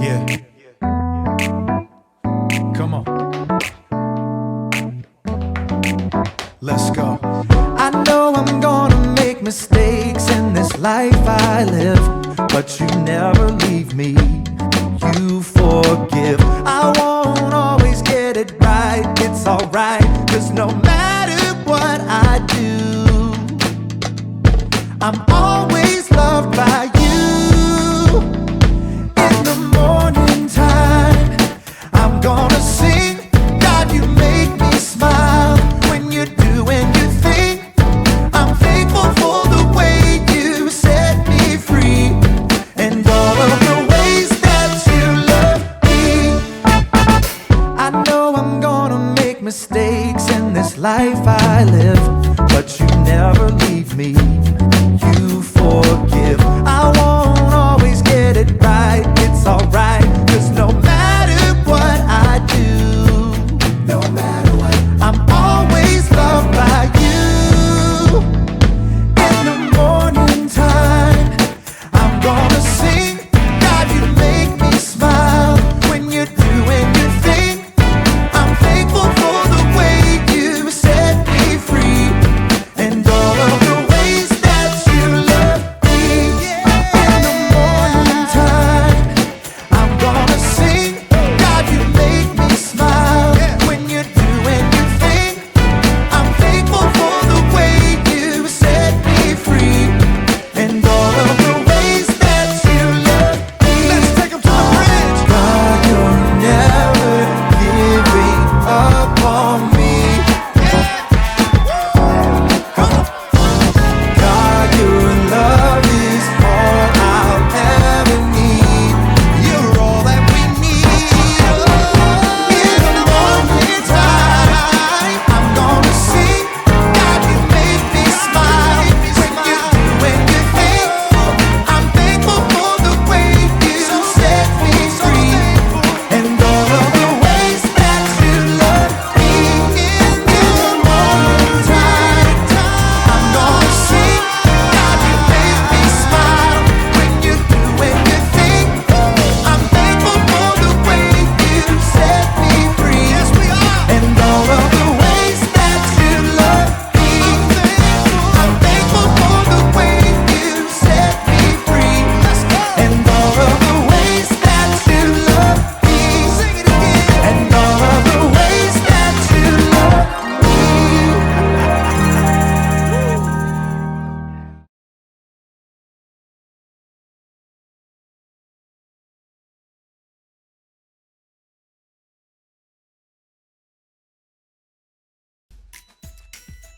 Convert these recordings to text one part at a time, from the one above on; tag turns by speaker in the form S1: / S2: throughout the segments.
S1: Yeah. Come on. Let's go. I know I'm gonna make mistakes in this life I live, but you never leave me. You forgive. I won't always get it right. It's alright, 'cause no matter what I do, I'm always loved by you. In the morning time, I'm gonna sing. God, you make me smile when you're doing your thing. I'm thankful for the way you set me free, and all of the ways that you love me. I know I'm gonna make mistakes in this life I live, but you never leave me. You forgive. I won't always get it right. It's alright, 'cause no matter what I do, no matter what, I'm always loved by you. In the morning time, I'm gonna sing. God, you make me smile when you're doing your thing. I'm thankful for the way you set me free, and all of the ways that you love me. In the morning time, I'm gonna sing. God, you make me smile when you're doing your thing. I'm thankful for the way you set me free, and all of the ways that you love me. Let's take 'em to the bridge. God, you're never giving up on me. God, your love is all I'll ever need. You're all that we need. In the morning time, I'm gonna sing. God, you make me smile when you're doing your thing. I'm thankful for the way you set me free, and all of the ways that you love me. In the morning time, I'm gonna sing. God, you make me smile when you're doing your thing. I'm thankful for the way you set me free. Yes, we are. And all of the ways that you love me. I'm thankful for the way you set me free. And all of the ways that you love me. Sing it again. And all of the ways that you love me.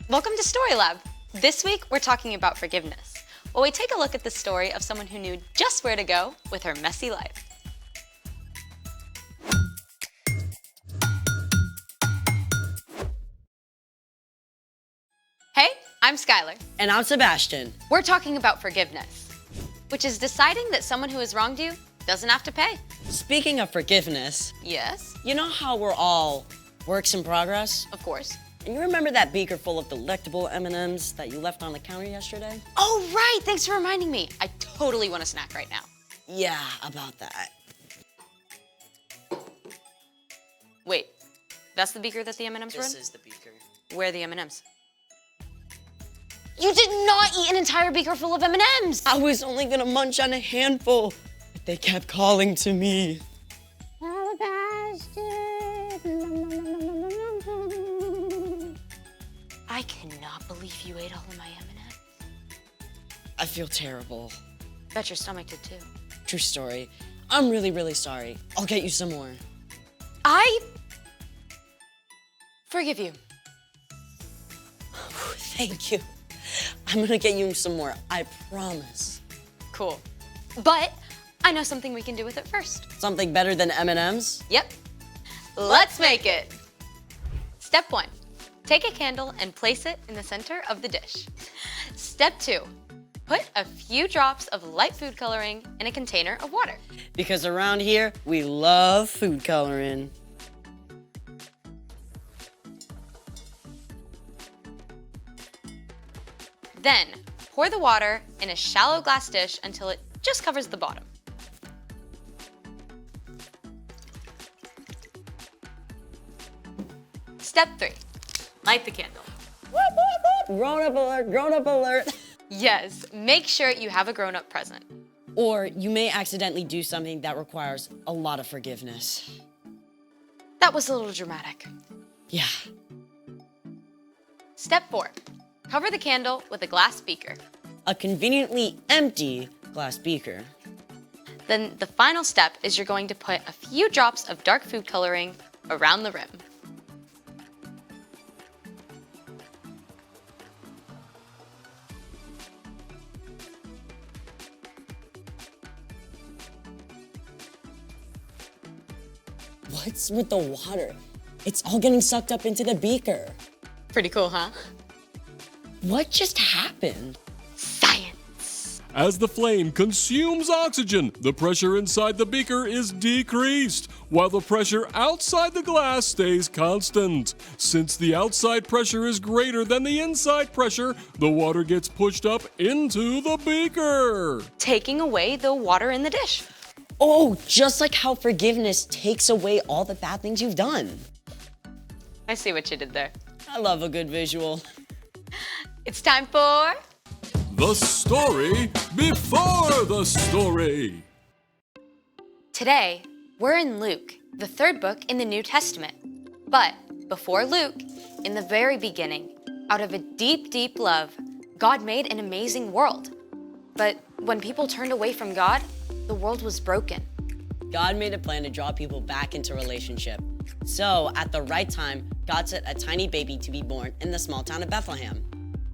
S2: Welcome to Story Lab. This week, we're talking about forgiveness, while we take a look at the story of someone who knew just where to go with her messy life. Hey, I'm Skylar.
S3: And I'm Sebastian.
S2: We're talking about forgiveness, which is deciding that someone who has wronged you doesn't have to pay.
S3: Speaking of forgiveness,
S2: Yes,
S3: you know how we're all works in progress?
S2: of course.
S3: And you remember that beaker full of delectable M&Ms that you left on the counter yesterday?
S2: Oh, right, thanks for reminding me. I totally want a snack right now.
S3: Yeah, about that.
S2: Wait, that's the beaker that the M&Ms were in?
S3: This is the beaker.
S2: Where are the M&Ms? You did not eat an entire beaker full of M&Ms!
S3: I was only gonna munch on a handful, but they kept calling to me.
S2: I cannot believe you ate all of my M&Ms.
S3: I feel terrible.
S2: Bet your stomach did too.
S3: True story. I'm really, really sorry. I'll get you some more.
S2: I forgive you.
S3: Thank you. I'm gonna get you some more, I promise.
S2: Cool. But I know something we can do with it first.
S3: Something better than M&Ms?
S2: Yep. Let's make it. Step 1. Take a candle and place it in the center of the dish. Step 2. Put a few drops of light food coloring in a container of water.
S3: Because around here, we love food coloring.
S2: Then, pour the water in a shallow glass dish until it just covers the bottom. Step 3, light the candle.
S3: Grown-up alert, grown-up alert.
S2: Yes, make sure you have a grown-up present.
S3: Or you may accidentally do something that requires a lot of forgiveness.
S2: That was a little dramatic.
S3: Yeah.
S2: Step 4, cover the candle with a glass beaker.
S3: A conveniently empty glass beaker.
S2: Then the final step is you're going to put a few drops of dark food coloring around the rim.
S3: What's with the water? It's all getting sucked up into the beaker.
S2: Pretty cool, huh?
S3: What just happened?
S2: Science.
S4: As the flame consumes oxygen, the pressure inside the beaker is decreased, while the pressure outside the glass stays constant. Since the outside pressure is greater than the inside pressure, the water gets pushed up into the beaker.
S2: Taking away the water in the dish.
S3: Oh, just like how forgiveness takes away all the bad things you've done.
S2: I see what you did there.
S3: I love a good visual.
S2: It's time for...
S4: The story before the story.
S2: Today, we're in Luke, the 3rd book in the New Testament. But before Luke, in the very beginning, out of a deep, deep love, God made an amazing world. But when people turned away from God, the world was broken.
S3: God made a plan to draw people back into relationship. So, at the right time, God sent a tiny baby to be born in the small town of Bethlehem.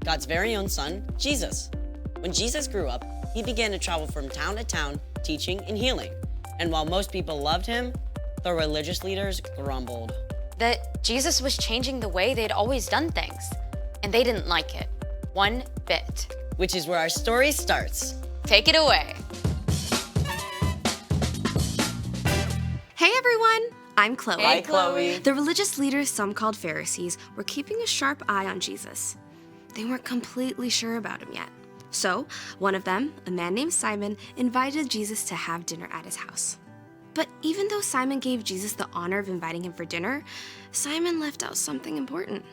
S3: God's very own son, Jesus. When Jesus grew up, he began to travel from town to town, teaching and healing. And while most people loved him, the religious leaders grumbled.
S2: That Jesus was changing the way they'd always done things. And they didn't like it. One bit.
S3: Which is where our story starts.
S2: Take it away.
S5: Hey everyone, I'm Chloe.
S2: Hey, Chloe.
S5: The religious leaders, some called Pharisees, were keeping a sharp eye on Jesus. They weren't completely sure about him yet. So, one of them, a man named Simon, invited Jesus to have dinner at his house. But even though Simon gave Jesus the honor of inviting him for dinner, Simon left out something important.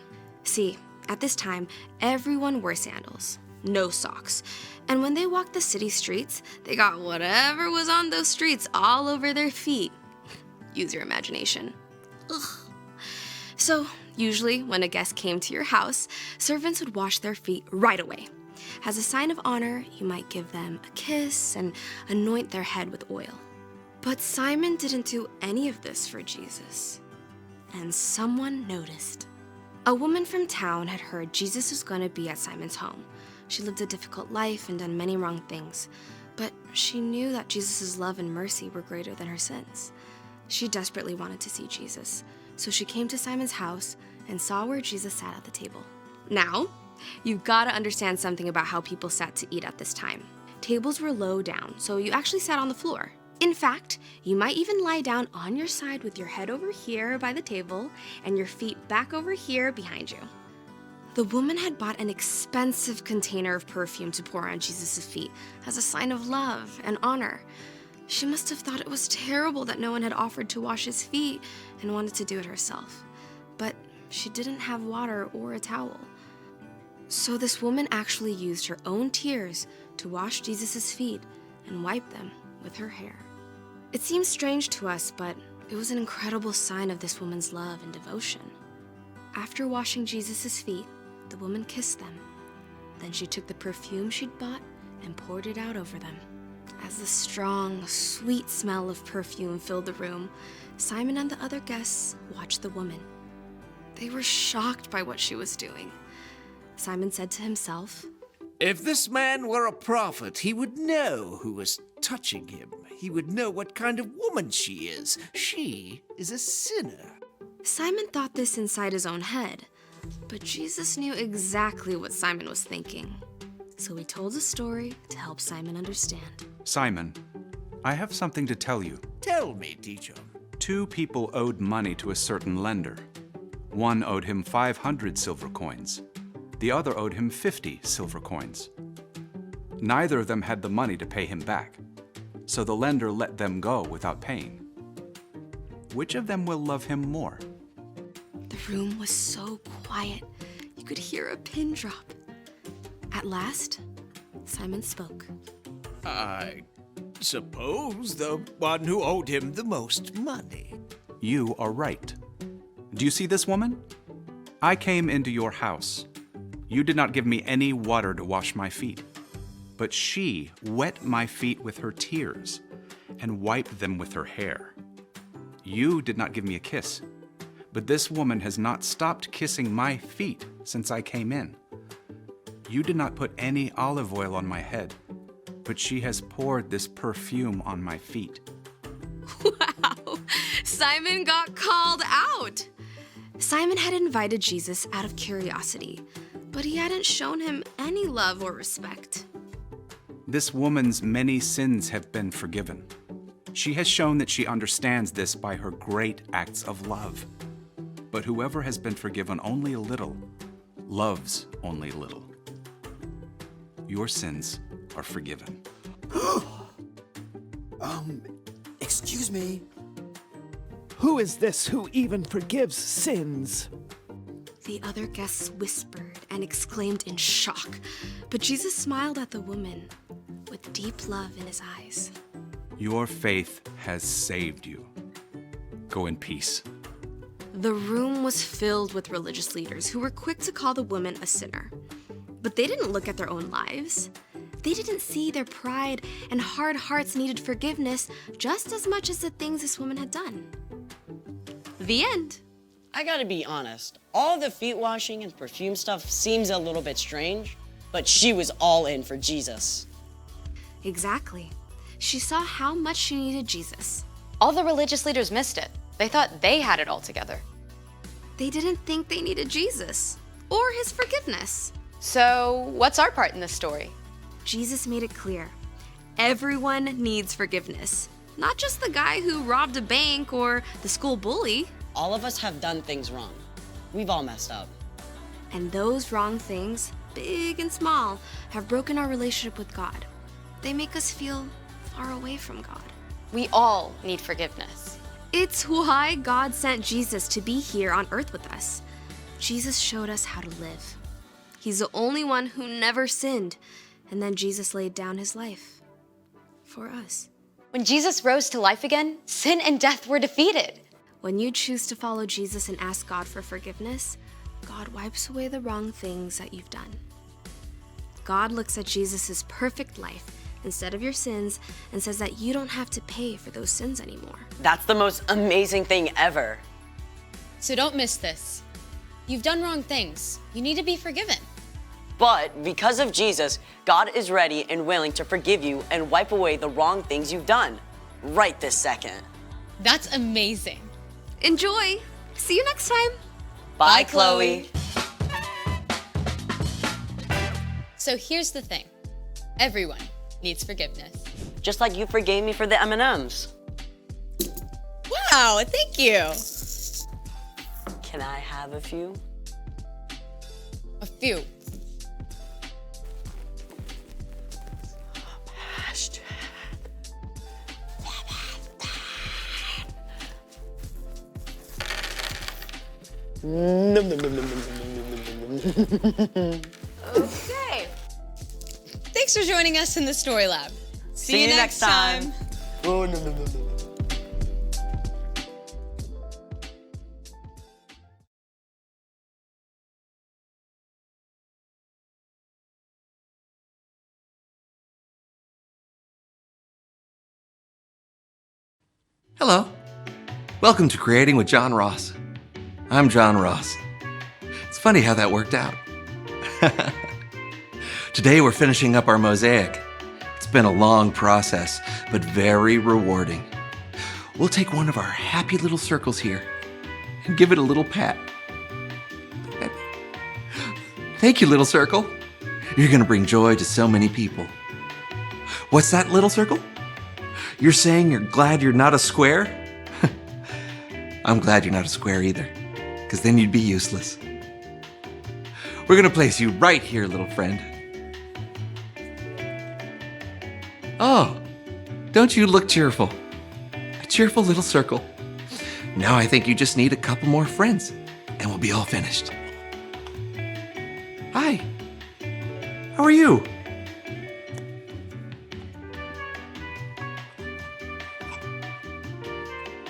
S5: See, at this time, everyone wore sandals, no socks. And when they walked the city streets, they got whatever was on those streets all over their feet. Use your imagination. Ugh. So, usually when a guest came to your house, servants would wash their feet right away. As a sign of honor, you might give them a kiss and anoint their head with oil. But Simon didn't do any of this for Jesus. And someone noticed. A woman from town had heard Jesus was going to be at Simon's home. She lived a difficult life and done many wrong things, but she knew that Jesus' love and mercy were greater than her sins. She desperately wanted to see Jesus, so she came to Simon's house and saw where Jesus sat at the table. Now, you've got to understand something about how people sat to eat at this time. Tables were low down, so you actually sat on the floor. In fact, you might even lie down on your side with your head over here by the table and your feet back over here behind you. The woman had bought an expensive container of perfume to pour on Jesus' feet as a sign of love and honor. She must have thought it was terrible that no one had offered to wash his feet and wanted to do it herself. But she didn't have water or a towel. So this woman actually used her own tears to wash Jesus' feet and wipe them with her hair. It seems strange to us, but it was an incredible sign of this woman's love and devotion. After washing Jesus' feet, the woman kissed them. Then she took the perfume she'd bought and poured it out over them. As the strong, sweet smell of perfume filled the room, Simon and the other guests watched the woman. They were shocked by what she was doing. Simon said to himself,
S6: "If this man were a prophet, he would know who was touching him. He would know what kind of woman she is. She is a sinner."
S5: Simon thought this inside his own head, but Jesus knew exactly what Simon was thinking. So he told a story to help Simon understand.
S7: Simon, I have something to tell you.
S6: Tell me, teacher.
S7: 2 people owed money to a certain lender. One owed him 500 silver coins. The other owed him 50 silver coins. Neither of them had the money to pay him back, so the lender let them go without paying. Which of them will love him more?
S5: The room was so quiet, you could hear a pin drop. At last, Simon spoke.
S6: I suppose the one who owed him the most money.
S7: You are right. Do you see this woman? I came into your house. You did not give me any water to wash my feet, but she wet my feet with her tears and wiped them with her hair. You did not give me a kiss, but this woman has not stopped kissing my feet since I came in. You did not put any olive oil on my head, but she has poured this perfume on my feet.
S5: Wow! Simon got called out! Simon had invited Jesus out of curiosity, but he hadn't shown him any love or respect.
S7: This woman's many sins have been forgiven. She has shown that she understands this by her great acts of love. But whoever has been forgiven only a little, loves only a little. Your sins are forgiven.
S8: Excuse me. Who is this who even forgives sins?
S5: The other guests whispered and exclaimed in shock, but Jesus smiled at the woman with deep love in his eyes.
S7: Your faith has saved you. Go in peace.
S5: The room was filled with religious leaders who were quick to call the woman a sinner. But they didn't look at their own lives. They didn't see their pride and hard hearts needed forgiveness just as much as the things this woman had done. The end.
S3: I gotta be honest, all the feet washing and perfume stuff seems a little bit strange, but she was all in for Jesus.
S5: Exactly. She saw how much she needed Jesus.
S2: All the religious leaders missed it. They thought they had it all together.
S5: They didn't think they needed Jesus or his forgiveness.
S2: So, what's our part in this story?
S5: Jesus made it clear. Everyone needs forgiveness. Not just the guy who robbed a bank or the school bully.
S3: All of us have done things wrong. We've all messed up.
S5: And those wrong things, big and small, have broken our relationship with God. They make us feel far away from God.
S2: We all need forgiveness.
S5: It's why God sent Jesus to be here on earth with us. Jesus showed us how to live. He's the only one who never sinned, and then Jesus laid down his life for us.
S2: When Jesus rose to life again, sin and death were defeated.
S5: When you choose to follow Jesus and ask God for forgiveness, God wipes away the wrong things that you've done. God looks at Jesus' perfect life instead of your sins and says that you don't have to pay for those sins anymore.
S3: That's the most amazing thing ever.
S2: So don't miss this. You've done wrong things. You need to be forgiven.
S3: But because of Jesus, God is ready and willing to forgive you and wipe away the wrong things you've done right this second.
S2: That's amazing.
S5: Enjoy! See you next time!
S3: Bye, Chloe.
S2: So here's the thing. Everyone needs forgiveness.
S3: Just like you forgave me for the M&Ms.
S2: Wow, thank you.
S3: Can I have a few?
S2: A few. Okay. Thanks for joining us in the Story Lab.
S3: See you next time.
S9: Hello. Welcome to Creating with John Ross. I'm John Ross. It's funny how that worked out. Today we're finishing up our mosaic. It's been a long process, but very rewarding. We'll take one of our happy little circles here and give it a little pat. Thank you, little circle. You're going to bring joy to so many people. What's that, little circle? You're saying you're glad you're not a square? I'm glad you're not a square either, because then you'd be useless. We're going to place you right here, little friend. Oh, don't you look cheerful? A cheerful little circle. Now I think you just need a couple more friends. and we'll be all finished. Hi. How are you?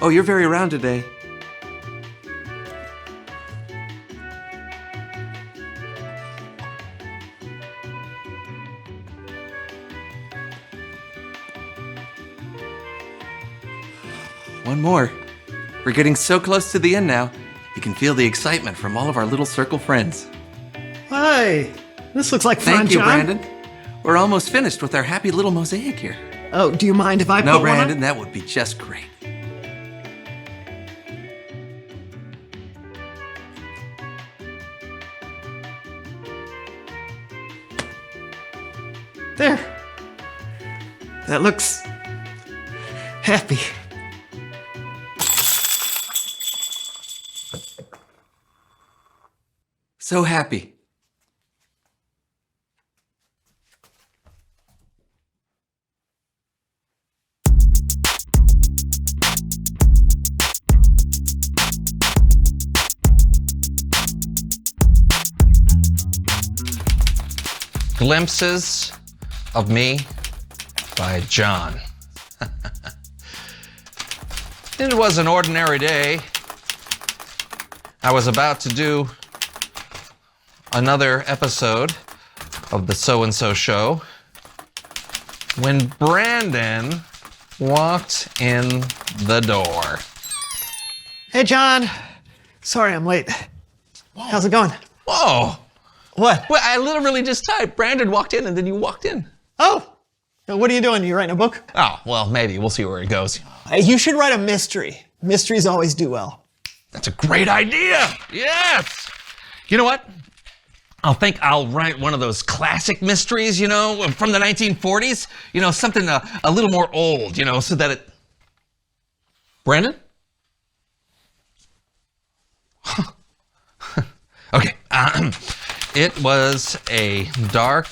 S9: Oh, you're very round today. One more. We're getting so close to the end now. You can feel the excitement from all of our little circle friends.
S8: Hi. This looks like fun,
S9: Thank you,
S8: John.
S9: Brandon. We're almost finished with our happy little mosaic here.
S8: Oh, do you mind if I
S9: No,
S8: put one on?
S9: Brandon, that would be just great.
S8: There. That looks happy.
S9: So happy.
S10: Glimpses of Me by John. It was an ordinary day. I was about to do another episode of the So-and-So Show when Brandon walked in the door.
S8: Hey, John. Sorry I'm late. How's it going?
S10: Whoa!
S8: What?
S10: Well, I literally just typed, Brandon walked in, and then you walked in.
S8: Oh. What are you doing? You writing a book?
S10: Oh, well, maybe. We'll see where it goes.
S8: Hey, you should write a mystery. Mysteries always do well.
S10: That's a great idea. Yes. You know what? I think I'll write one of those classic mysteries, you know, from the 1940s. You know, something a little more old, you know, so that it... Brandon? Okay. It was a dark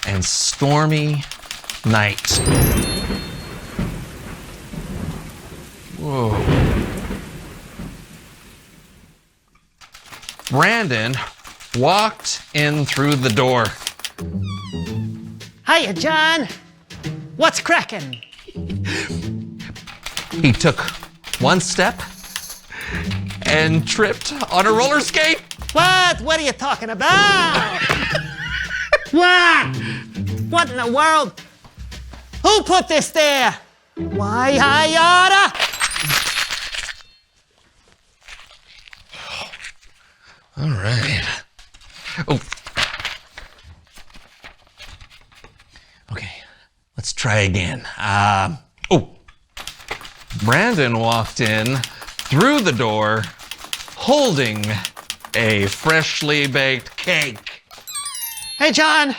S10: and stormy night. Whoa. Brandon walked in through the door.
S8: Hiya, John. What's cracking?
S10: He took one step and tripped on a roller skate.
S8: What? What are you talking about? What? What in the world? Who put this there? Why, I oughta.
S10: All right. Oh. Okay, let's try again. Brandon walked in through the door holding a freshly baked cake.
S8: Hey, John.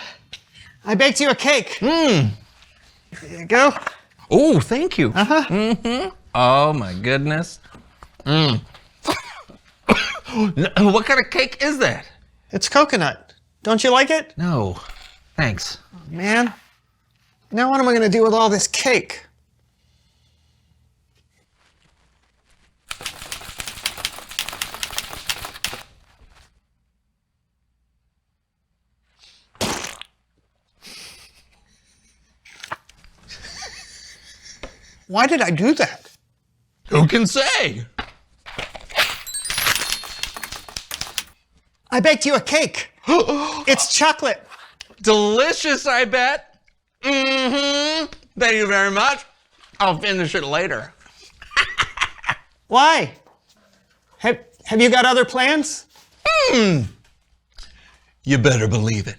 S8: I baked you a cake. There you go.
S10: Oh, thank you.
S8: Uh-huh.
S10: Mm-hmm. Oh, my goodness. What kind of cake is that?
S8: It's coconut. Don't you like it?
S10: No, thanks.
S8: Man. Now what am I going to do with all this cake? Why did I do that?
S10: Who can say?
S8: I baked you a cake. It's chocolate.
S10: Delicious, I bet. Mm-hmm. Thank you very much. I'll finish it later.
S8: Why? Have you got other plans?
S10: You better believe it.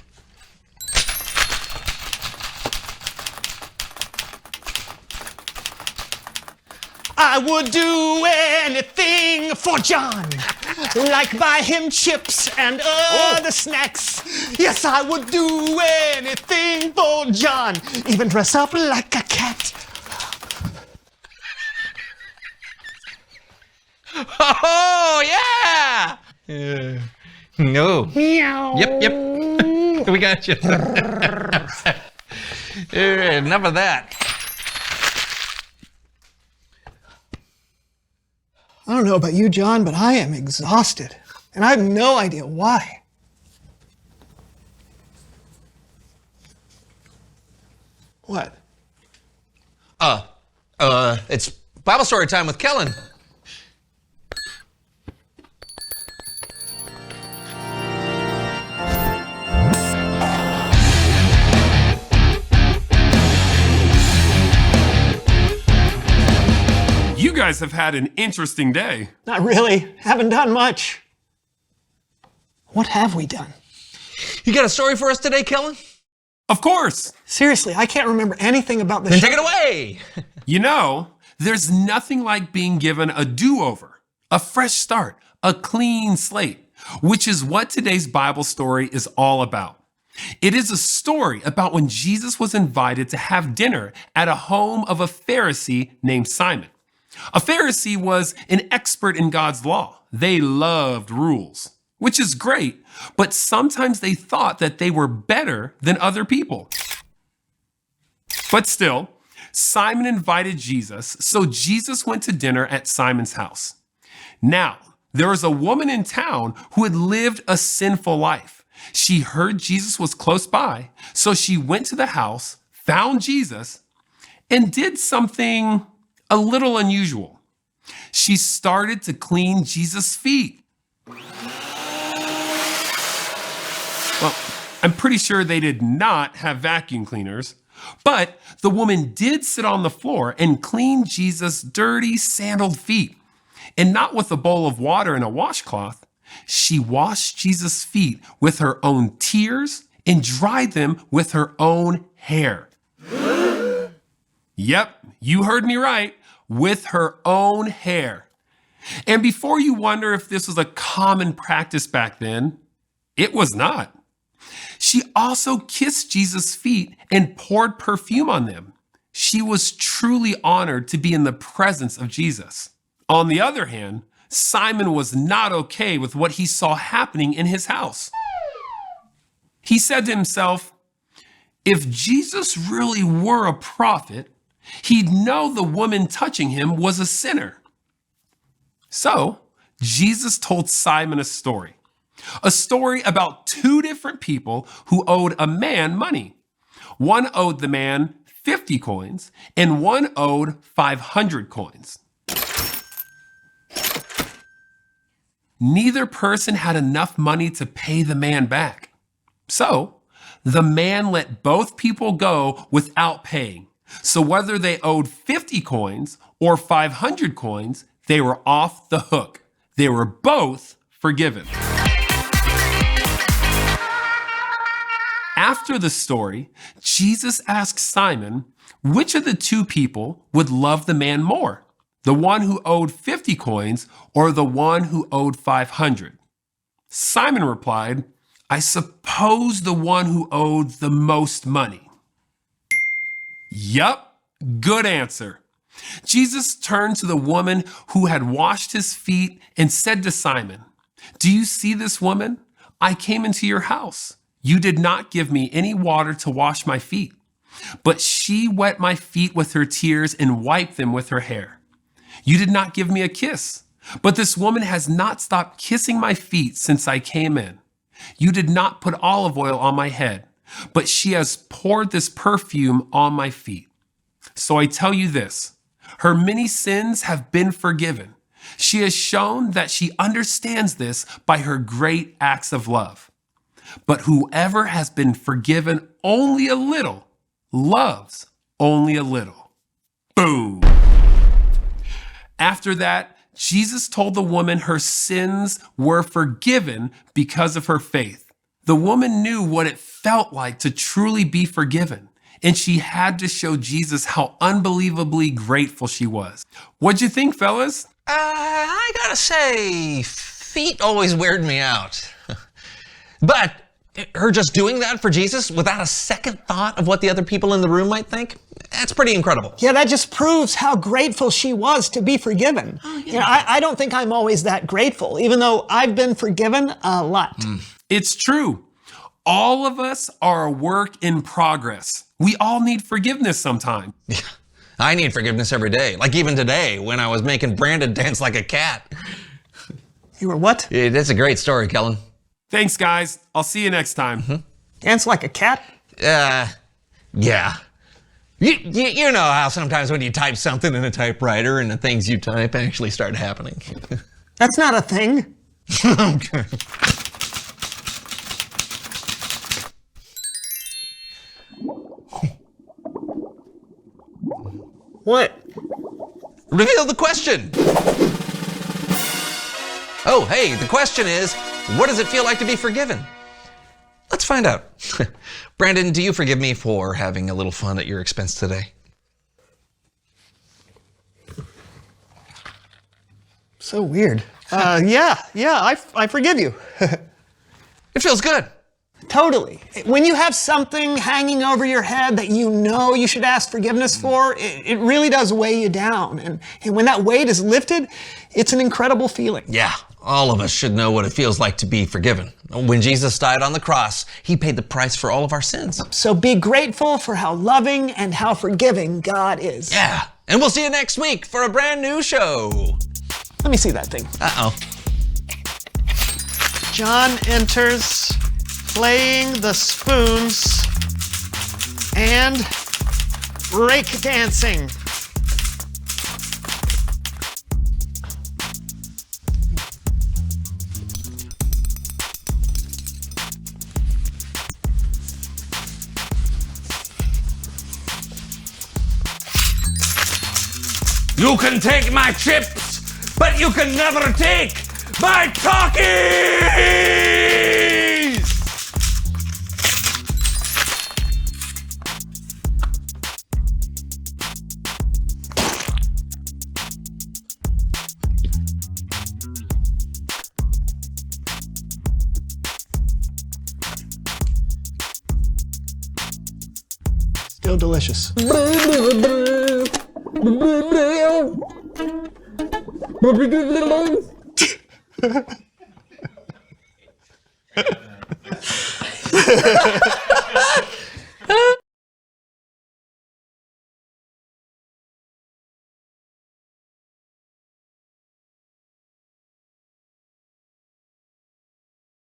S8: I would do anything for John, like buy him chips and other snacks. Yes, I would do anything for John, even dress up like a cat.
S10: Oh, yeah! No.
S8: Meow.
S10: Yep. We got you. Enough of that.
S8: I don't know about you, John, but I am exhausted. And I have no idea why. What?
S10: It's Bible story time with Kellen.
S11: You guys have had an interesting day.
S8: Not really. Haven't done much. What have we done?
S10: You got a story for us today, Kellen?
S11: Of course.
S8: Seriously, I can't remember anything about this
S10: Then
S8: show.
S10: take it away.
S11: You know, there's nothing like being given a do-over, a fresh start, a clean slate, which is what today's Bible story is all about. It is a story about when Jesus was invited to have dinner at a home of a Pharisee named Simon. A Pharisee was an expert in God's law. They loved rules, which is great, but sometimes they thought that they were better than other people. But still, Simon invited Jesus, so Jesus went to dinner at Simon's house. Now, there was a woman in town who had lived a sinful life. She heard Jesus was close by, so she went to the house, found Jesus, and did something a little unusual. She started to clean Jesus' feet. Well, I'm pretty sure they did not have vacuum cleaners, but the woman did sit on the floor and clean Jesus' dirty, sandaled feet. And not with a bowl of water and a washcloth. She washed Jesus' feet with her own tears and dried them with her own hair. Yep, you heard me right, with her own hair. And before you wonder if this was a common practice back then, it was not. She also kissed Jesus' feet and poured perfume on them. She was truly honored to be in the presence of Jesus. On the other hand, Simon was not okay with what he saw happening in his house. He said to himself, if Jesus really were a prophet, he'd know the woman touching him was a sinner. So, Jesus told Simon a story about two different people who owed a man money. One owed the man 50 coins and one owed 500 coins. Neither person had enough money to pay the man back. So, the man let both people go without paying. So whether they owed 50 coins or 500 coins, they were off the hook. They were both forgiven. After the story, Jesus asked Simon, which of the two people would love the man more? The one who owed 50 coins or the one who owed 500? Simon replied, I suppose the one who owed the most money. Yup, good answer. Jesus turned to the woman who had washed his feet and said to Simon, do you see this woman? I came into your house. You did not give me any water to wash my feet, but she wet my feet with her tears and wiped them with her hair. You did not give me a kiss, but this woman has not stopped kissing my feet since I came in. You did not put olive oil on my head, but she has poured this perfume on my feet. So I tell you this, her many sins have been forgiven. She has shown that she understands this by her great acts of love. But whoever has been forgiven only a little loves only a little. Boom. After that, Jesus told the woman her sins were forgiven because of her faith. The woman knew what it felt like to truly be forgiven, and she had to show Jesus how unbelievably grateful she was. What'd you think, fellas?
S10: I gotta say, feet always weird me out. But her just doing that for Jesus without a second thought of what the other people in the room might think, that's pretty incredible.
S8: Yeah, that just proves how grateful she was to be forgiven. Oh, yeah. You know, I don't think I'm always that grateful, even though I've been forgiven a lot.
S11: It's true. All of us are a work in progress. We all need forgiveness sometime.
S10: Yeah, I need forgiveness every day. Like even today when I was making Brandon dance like a cat.
S8: You were what?
S10: Yeah, that's a great story, Kellen.
S11: Thanks, guys. I'll see you next time.
S8: Dance like a cat?
S10: Yeah. You know how sometimes when you type something in a typewriter and the things you type actually start happening.
S8: That's not a thing.
S10: Okay.
S8: What?
S10: Reveal the question. Oh, hey, the question is, what does it feel like to be forgiven? Let's find out. Brandon, do you forgive me for having a little fun at your expense today?
S8: So weird. Yeah, I forgive you.
S10: It feels good.
S8: Totally. When you have something hanging over your head that you know you should ask forgiveness for, it really does weigh you down. And when that weight is lifted, it's an incredible feeling.
S10: Yeah, all of us should know what it feels like to be forgiven. When Jesus died on the cross, he paid the price for all of our sins.
S8: So be grateful for how loving and how forgiving God is.
S10: Yeah, and we'll see you next week for a brand new show.
S8: Let me see that thing.
S10: Uh-oh.
S8: John enters, playing the spoons and break dancing.
S10: You can take my chips, but you can never take my talkies!
S8: Still delicious.